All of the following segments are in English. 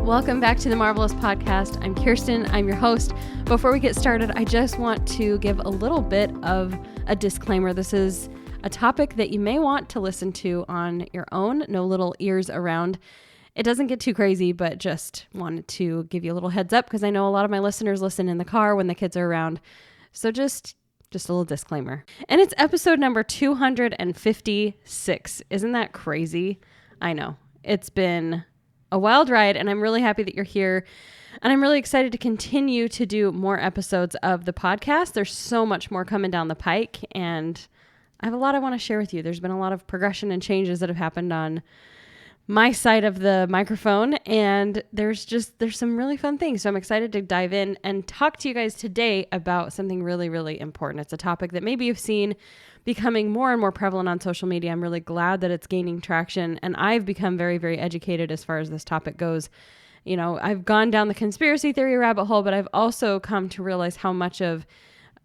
Welcome back to the Marvelous Podcast. I'm Kirsten. I'm your host. Before we get started, I just want to give a little bit of a disclaimer. This is a topic that you may want to listen to on your own. No little ears around. It doesn't get too crazy, but just wanted to give you a little heads up because I know a lot of my listeners listen in the car when the kids are around. So just a little disclaimer. And it's episode number 256. Isn't that crazy? I know. It's been a wild ride, and I'm really happy that you're here. And I'm really excited to continue to do more episodes of the podcast. There's so much more coming down the pike, and I have a lot I want to share with you. There's been a lot of progression and changes that have happened on my side of the microphone, and there's some really fun things. So I'm excited to dive in and talk to you guys today about something really, really important. It's a topic that maybe you've seen becoming more and more prevalent on social media. I'm really glad that it's gaining traction, and I've become very, very educated as far as this topic goes. You know, I've gone down the conspiracy theory rabbit hole, but I've also come to realize how much of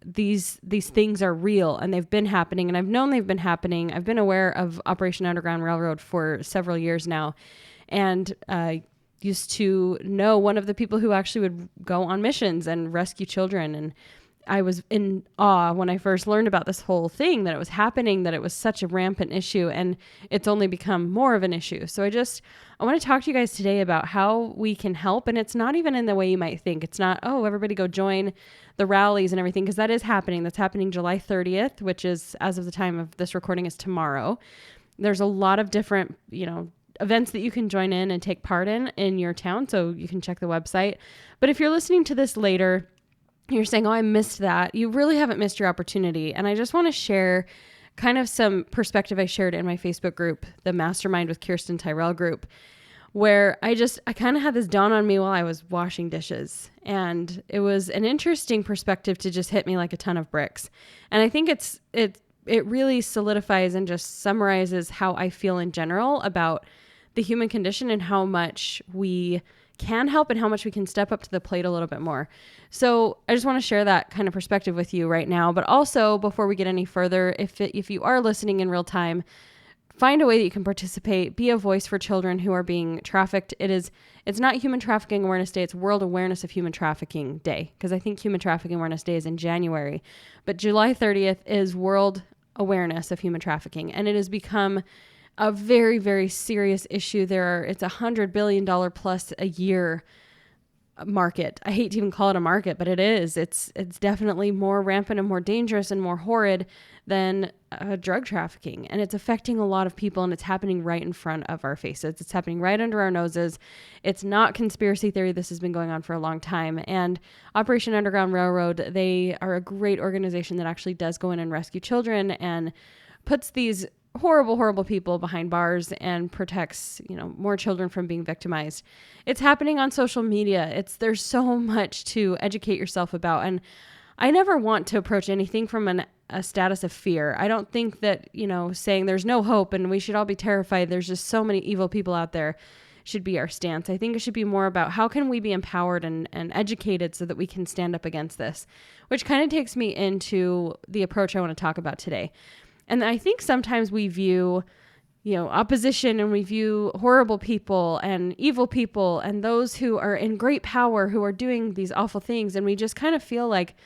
these things are real, and they've been happening, and I've known they've been happening. I've been aware of Operation Underground Railroad for several years now, and used to know one of the people who actually would go on missions and rescue children. And I was in awe when I first learned about this whole thing, that it was happening, that it was such a rampant issue, and it's only become more of an issue. So I want to talk to you guys today about how we can help. And it's not even in the way you might think. It's not, oh, everybody go join the rallies and everything, because that is happening. That's happening July 30th, which is, as of the time of this recording, is tomorrow. There's a lot of different, events that you can join in and take part in your town. So you can check the website. But if you're listening to this later, you're saying, oh, I missed that. You really haven't missed your opportunity. And I just want to share kind of some perspective I shared in my Facebook group, the Mastermind with Kirsten Tyrell group, where I kind of had this dawn on me while I was washing dishes. And it was an interesting perspective to just hit me like a ton of bricks. And I think it really solidifies and just summarizes how I feel in general about the human condition and how much we can help and how much we can step up to the plate a little bit more. So I just want to share that kind of perspective with you right now. But also, before we get any further, if you are listening in real time, find a way that you can participate. Be a voice for children who are being trafficked. It's not Human Trafficking Awareness Day. It's World Awareness of Human Trafficking Day, because I think Human Trafficking Awareness Day is in January. But July 30th is World Awareness of Human Trafficking, and it has become a very, very serious issue. It's $100 billion plus a year market. I hate to even call it a market, but it is. It's definitely more rampant and more dangerous and more horrid than drug trafficking. And it's affecting a lot of people, and it's happening right in front of our faces. It's happening right under our noses. It's not conspiracy theory. This has been going on for a long time. And Operation Underground Railroad, they are a great organization that actually does go in and rescue children and puts these horrible, horrible people behind bars and protects, more children from being victimized. It's happening on social media. There's so much to educate yourself about. And I never want to approach anything from a status of fear. I don't think that, saying there's no hope and we should all be terrified, there's just so many evil people out there, should be our stance. I think it should be more about how can we be empowered and educated so that we can stand up against this, which kind of takes me into the approach I want to talk about today. And I think sometimes we view, opposition, and we view horrible people and evil people and those who are in great power who are doing these awful things. And we just kind of feel like,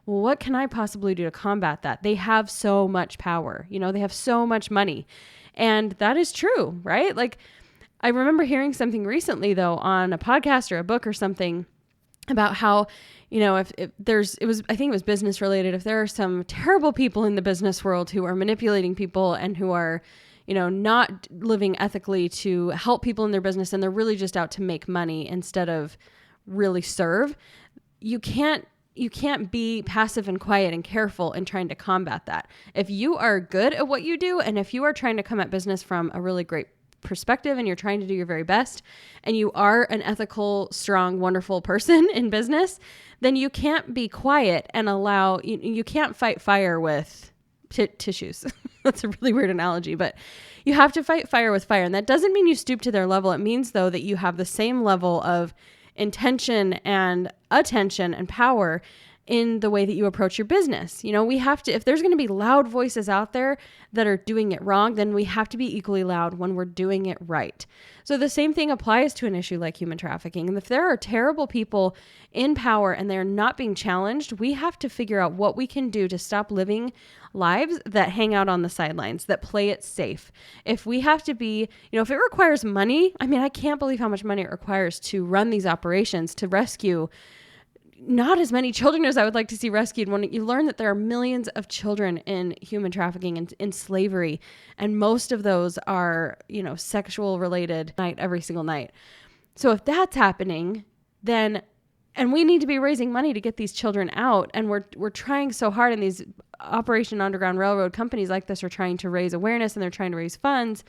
well, what can I possibly do to combat that? They have so much power, they have so much money. And that is true, right? Like, I remember hearing something recently, though, on a podcast or a book or something about how, if there's, I think it was business related. If there are some terrible people in the business world who are manipulating people and who are, not living ethically to help people in their business, and they're really just out to make money instead of really serve, you can't be passive and quiet and careful in trying to combat that. If you are good at what you do, and if you are trying to come at business from a really great perspective and you're trying to do your very best, and you are an ethical, strong, wonderful person in business, then you can't be quiet and you can't fight fire with tissues. That's a really weird analogy, but you have to fight fire with fire. And that doesn't mean you stoop to their level. It means, though, that you have the same level of intention and attention and power in the way that you approach your business. You know, we have to, if there's going to be loud voices out there that are doing it wrong, then we have to be equally loud when we're doing it right. So the same thing applies to an issue like human trafficking. And if there are terrible people in power and they're not being challenged, we have to figure out what we can do to stop living lives that hang out on the sidelines, that play it safe. If we have to be, you know, if it requires money, I mean, I can't believe how much money it requires to run these operations, to rescue not as many children as I would like to see rescued. When you learn that there are millions of children in human trafficking and in slavery, and most of those are, you know, sexual related every single night. So if that's happening, then, and we need to be raising money to get these children out. And we're trying so hard, and these Operation Underground Railroad companies like this are trying to raise awareness, and they're trying to raise funds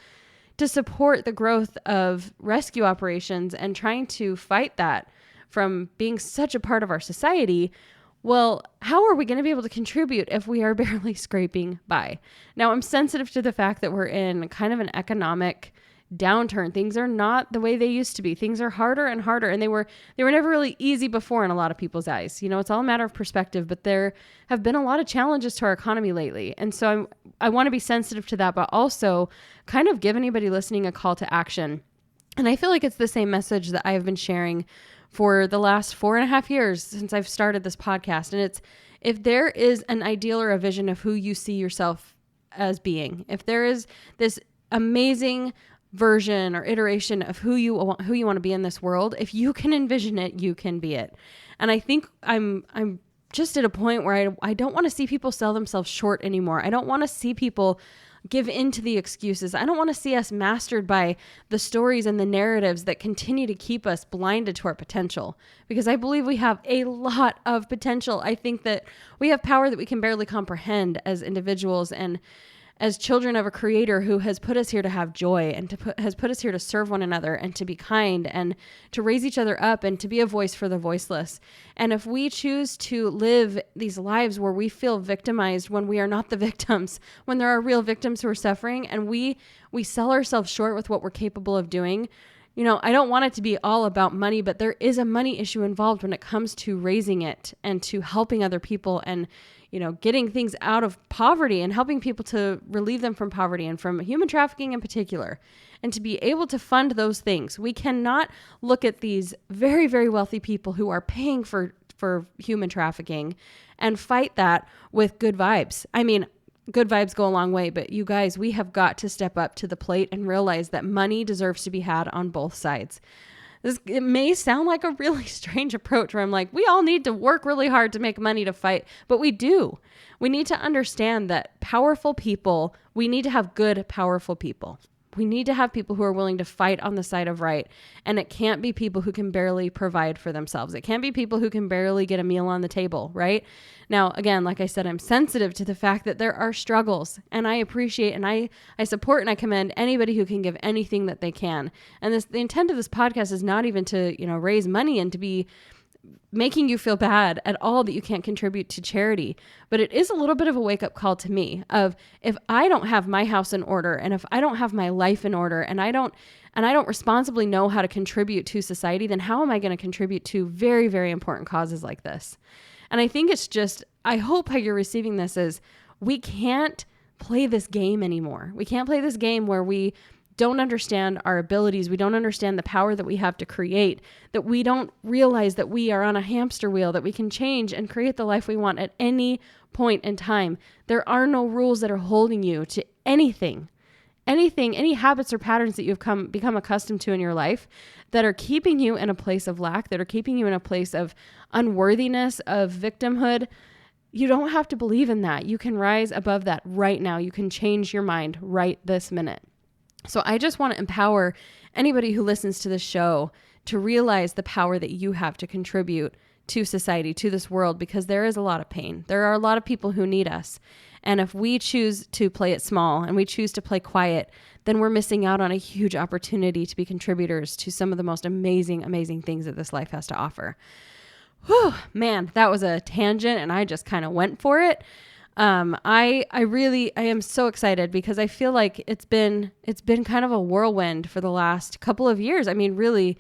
to support the growth of rescue operations and trying to fight that from being such a part of our society. Well, how are we going to be able to contribute if we are barely scraping by? Now, I'm sensitive to the fact that we're in kind of an economic downturn. Things are not the way they used to be. Things are harder and harder, and they were never really easy before in a lot of people's eyes. You know, it's all a matter of perspective, but there have been a lot of challenges to our economy lately. And so I want to be sensitive to that, but also kind of give anybody listening a call to action. And I feel like it's the same message that I have been sharing for the last 4.5 years since I've started this podcast. And it's, if there is an ideal or a vision of who you see yourself as being, if there is this amazing version or iteration of who you want to be in this world, if you can envision it, you can be it. And I think I'm just at a point where I don't want to see people sell themselves short anymore. I don't want to see people give in to the excuses. I don't want to see us mastered by the stories and the narratives that continue to keep us blinded to our potential, because I believe we have a lot of potential. I think that we have power that we can barely comprehend as individuals and as children of a creator who has put us here to have joy and has put us here to serve one another and to be kind and to raise each other up and to be a voice for the voiceless. And if we choose to live these lives where we feel victimized when we are not the victims, when there are real victims who are suffering, and we sell ourselves short with what we're capable of doing, you know, I don't want it to be all about money, but there is a money issue involved when it comes to raising it and to helping other people and, you know, getting things out of poverty and helping people to relieve them from poverty and from human trafficking in particular, and to be able to fund those things. We cannot look at these very, very wealthy people who are paying for human trafficking and fight that with good vibes. I mean, good vibes go a long way, but you guys, we have got to step up to the plate and realize that money deserves to be had on both sides. It may sound like a really strange approach where I'm like, we all need to work really hard to make money to fight, but we do. We need to understand that powerful people, we need to have good, powerful people. We need to have people who are willing to fight on the side of right. And it can't be people who can barely provide for themselves. It can't be people who can barely get a meal on the table, right? Now, again, like I said, I'm sensitive to the fact that there are struggles, and I appreciate and I support and I commend anybody who can give anything that they can. And the intent of this podcast is not even to, you know, raise money and to be making you feel bad at all that you can't contribute to charity. But it is a little bit of a wake-up call to me of, if I don't have my house in order, and if I don't have my life in order, and I don't responsibly know how to contribute to society, then how am I going to contribute to very, very important causes like this? And I think it's just, I hope how you're receiving this is, we can't play this game anymore. We can't play this game where we don't understand our abilities. We don't understand the power that we have to create, that we don't realize that we are on a hamster wheel, that we can change and create the life we want at any point in time. There are no rules that are holding you to anything, any habits or patterns that you've become accustomed to in your life that are keeping you in a place of lack, that are keeping you in a place of unworthiness, of victimhood. You don't have to believe in that. You can rise above that right now. You can change your mind right this minute. So I just want to empower anybody who listens to this show to realize the power that you have to contribute to society, to this world, because there is a lot of pain. There are a lot of people who need us. And if we choose to play it small and we choose to play quiet, then we're missing out on a huge opportunity to be contributors to some of the most amazing, amazing things that this life has to offer. Whew, man, that was a tangent and I just kind of went for it. I am so excited because I feel like it's been kind of a whirlwind for the last couple of years. I mean, really,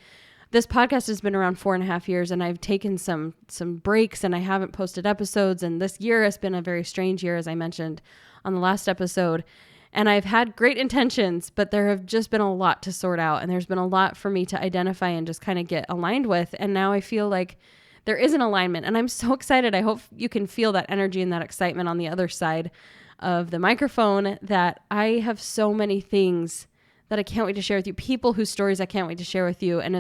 this podcast has been around 4.5 years, and I've taken some breaks, and I haven't posted episodes. And this year has been a very strange year, as I mentioned on the last episode. And I've had great intentions, but there have just been a lot to sort out. And there's been a lot for me to identify and just kind of get aligned with. And now I feel like there is an alignment, and I'm so excited. I hope you can feel that energy and that excitement on the other side of the microphone, that I have so many things that I can't wait to share with you, people whose stories I can't wait to share with you. And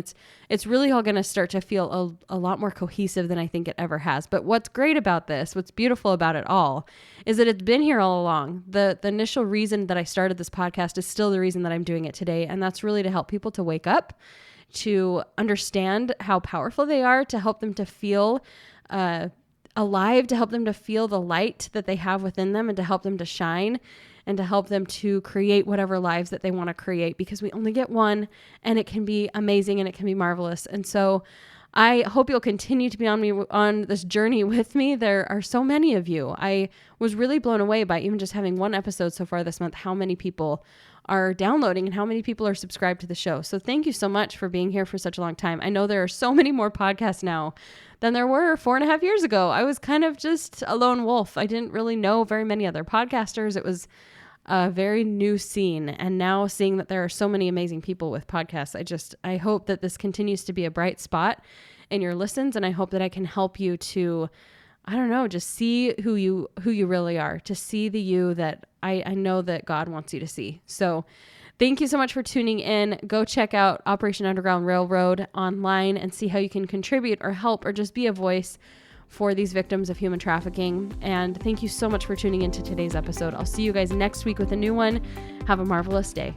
it's really all going to start to feel a lot more cohesive than I think it ever has. But what's great about this, what's beautiful about it all, is that it's been here all along. The initial reason that I started this podcast is still the reason that I'm doing it today. And that's really to help people to wake up, to understand how powerful they are, to help them to feel alive, to help them to feel the light that they have within them, and to help them to shine, and to help them to create whatever lives that they want to create, because we only get one, and it can be amazing and it can be marvelous. And so I hope you'll continue to be on this journey with me. There are so many of you. I was really blown away by even just having one episode so far this month, how many people are downloading and how many people are subscribed to the show. So thank you so much for being here for such a long time. I know there are so many more podcasts now than there were 4.5 years ago. I was kind of just a lone wolf. I didn't really know very many other podcasters. It was a very new scene. And now seeing that there are so many amazing people with podcasts, I hope that this continues to be a bright spot in your listens. And I hope that I can help you to, I don't know, just see who you really are, to see the you that I know that God wants you to see. So thank you so much for tuning in. Go check out Operation Underground Railroad online and see how you can contribute or help or just be a voice for these victims of human trafficking. And thank you so much for tuning into today's episode. I'll see you guys next week with a new one. Have a marvelous day.